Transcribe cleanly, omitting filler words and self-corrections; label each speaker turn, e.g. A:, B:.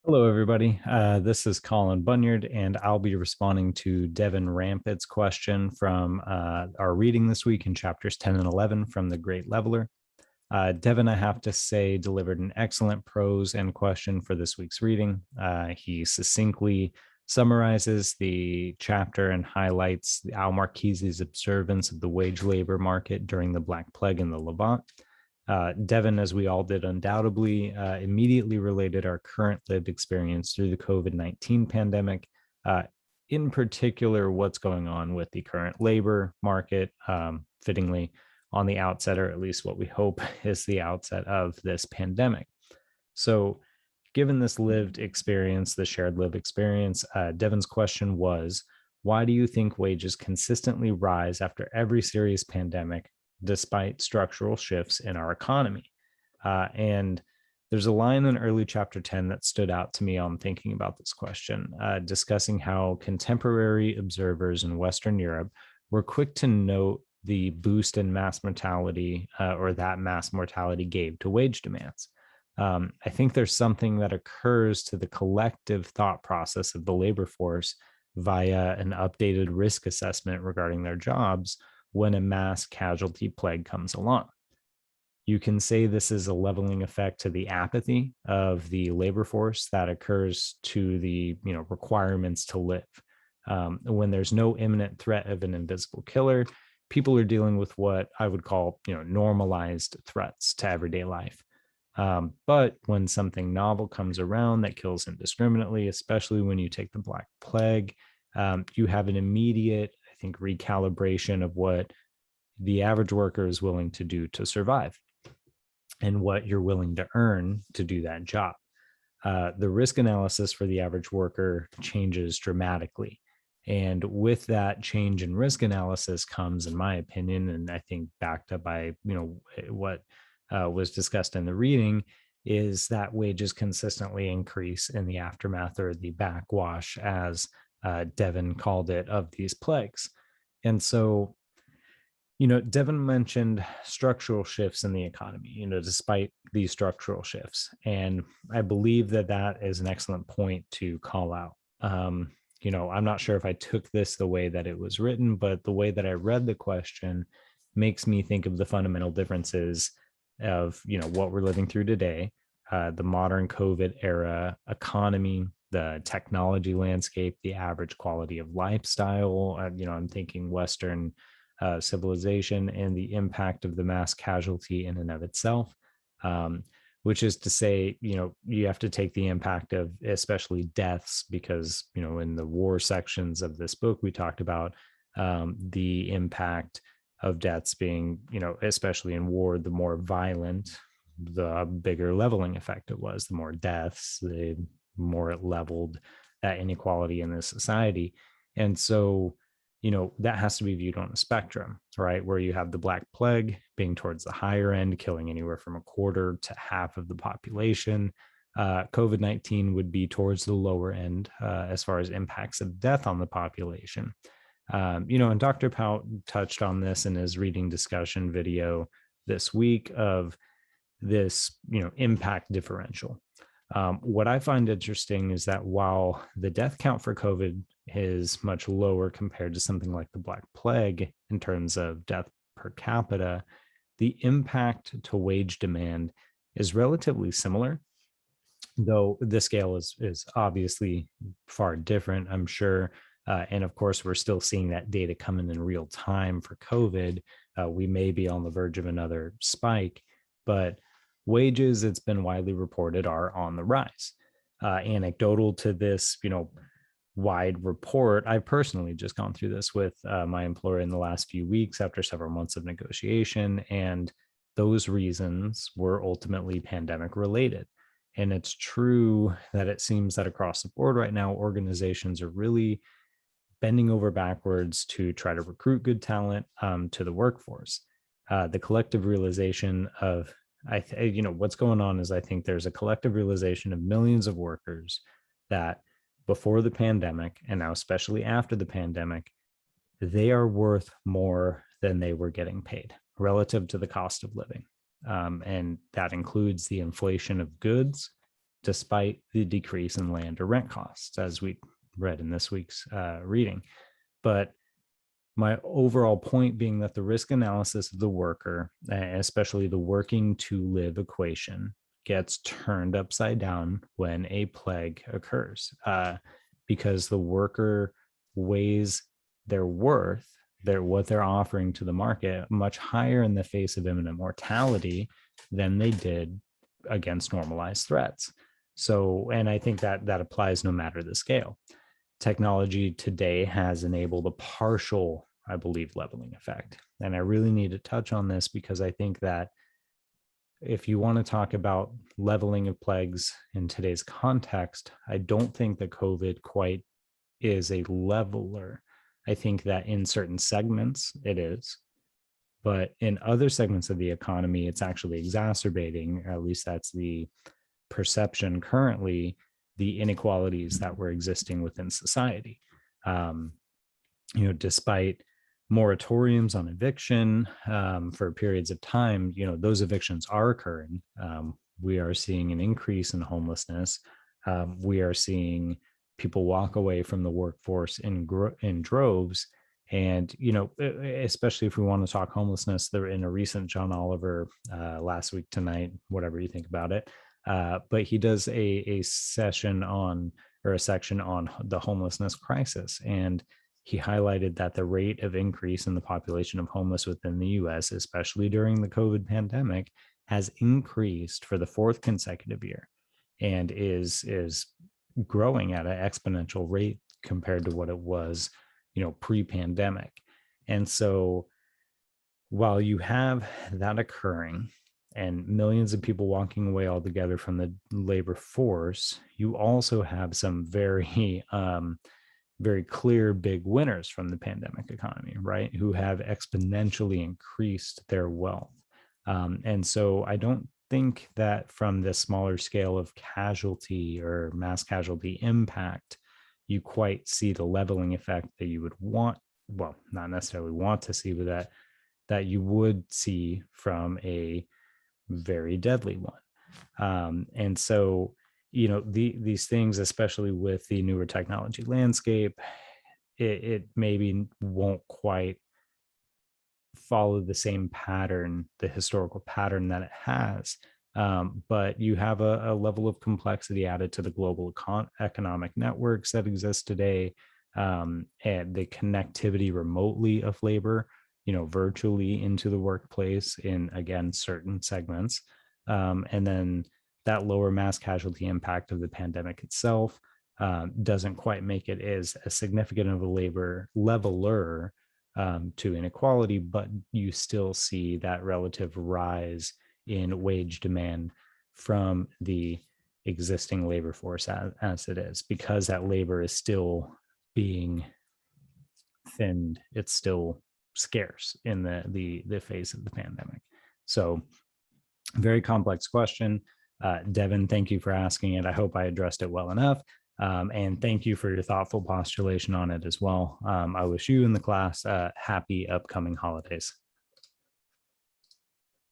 A: Hello, everybody. This is Colin Bunyard, and I'll be responding to Devon Rampat's question from our reading this week in chapters 10 and 11 from The Great Leveler. Devon, I have to say, delivered an excellent prose and question for this week's reading. He succinctly summarizes the chapter and highlights Al Marquise's observance of the wage labor market during the Black Plague in the Levant. Devon, as we all did undoubtedly, immediately related our current lived experience through the COVID-19 pandemic, in particular, what's going on with the current labor market, fittingly on the outset, or at least what we hope is the outset of this pandemic. So, given this lived experience, the shared lived experience, Devon's question was, why do you think wages consistently rise after every serious pandemic despite structural shifts in our economy? And there's a line in early chapter 10 that stood out to me on thinking about this question, discussing how contemporary observers in Western Europe were quick to note the boost in mass mortality or that mass mortality gave to wage demands. I think there's something that occurs to the collective thought process of the labor force via an updated risk assessment regarding their jobs when a mass casualty plague comes along. You can say this is a leveling effect to the apathy of the labor force that occurs to the requirements to live. When there's no imminent threat of an invisible killer, people are dealing with what I would call normalized threats to everyday life. But when something novel comes around that kills indiscriminately, especially when you take the Black Plague, you have an immediate, I think, recalibration of what the average worker is willing to do to survive and what you're willing to earn to do that job. The risk analysis for the average worker changes dramatically. And with that change in risk analysis comes, in my opinion, and I think backed up by what was discussed in the reading, is that wages consistently increase in the aftermath or the backwash, as Devon called it, of these plagues. And so, Devon mentioned structural shifts in the economy, despite these structural shifts. And I believe that that is an excellent point to call out. I'm not sure if I took this the way that it was written, but the way that I read the question makes me think of the fundamental differences of what we're living through today, the modern COVID era economy, the technology landscape, the average quality of lifestyle. I'm thinking Western civilization and the impact of the mass casualty in and of itself. Which is to say, you have to take the impact of especially deaths, because, in the war sections of this book, we talked about the impact of deaths being, especially in war, the more violent, the bigger leveling effect it was, the more deaths, the more it leveled that inequality in this society. And so, that has to be viewed on a spectrum, right? Where you have the Black Plague being towards the higher end, killing anywhere from a quarter to half of the population. COVID-19 would be towards the lower end as far as impacts of death on the population. And Dr. Pout touched on this in his reading discussion video this week of this, impact differential. What I find interesting is that while the death count for COVID is much lower compared to something like the Black Plague in terms of death per capita, the impact to wage demand is relatively similar, though the scale is obviously far different, I'm sure. And of course, we're still seeing that data coming in real time for COVID. We may be on the verge of another spike, but wages, it's been widely reported, are on the rise. Anecdotal to this, wide report, I've personally just gone through this with my employer in the last few weeks after several months of negotiation, and those reasons were ultimately pandemic related. And it's true that it seems that across the board right now, organizations are really bending over backwards to try to recruit good talent to the workforce. The collective realization of what's going on is, I think there's a collective realization of millions of workers that before the pandemic, and now especially after the pandemic, they are worth more than they were getting paid relative to the cost of living. And that includes the inflation of goods despite the decrease in land or rent costs, as we read in this week's reading. But my overall point being that the risk analysis of the worker, especially the working to live equation, gets turned upside down when a plague occurs, because the worker weighs their worth, what they're offering to the market, much higher in the face of imminent mortality than they did against normalized threats. So, and I think that applies no matter the scale. Technology today has enabled a partial, I believe, leveling effect. And I really need to touch on this because I think that if you want to talk about leveling of plagues in today's context, I don't think that COVID quite is a leveler. I think that in certain segments it is, but in other segments of the economy, it's actually exacerbating, or at least that's the perception currently, the inequalities that were existing within society. Despite moratoriums on eviction for periods of time, those evictions are occurring. We are seeing an increase in homelessness. We are seeing people walk away from the workforce in droves. And, especially if we want to talk homelessness, there in a recent John Oliver last week tonight, whatever you think about it, but he does a section on, or a section on, the homelessness crisis. And he highlighted that the rate of increase in the population of homeless within the US, especially during the COVID pandemic, has increased for the fourth consecutive year and is growing at an exponential rate compared to what it was, pre-pandemic. And so while you have that occurring and millions of people walking away altogether from the labor force, you also have some very very clear big winners from the pandemic economy, right? Who have exponentially increased their wealth. And so I don't think that from the smaller scale of casualty or mass casualty impact, you quite see the leveling effect that you would want, well, not necessarily want to see, but that you would see from a very deadly one. And so, these things, especially with the newer technology landscape, it maybe won't quite follow the same pattern, the historical pattern that it has. But you have a level of complexity added to the global economic networks that exist today, and the connectivity remotely of labor, virtually into the workplace in, again, certain segments. And then that lower mass casualty impact of the pandemic itself doesn't quite make it as significant of a labor leveler to inequality, but you still see that relative rise in wage demand from the existing labor force as it is, because that labor is still being thinned. It's still scarce in the face of the pandemic. So very complex question. Devon, thank you for asking it. I hope I addressed it well enough. And thank you for your thoughtful postulation on it as well. I wish you and the class happy upcoming holidays.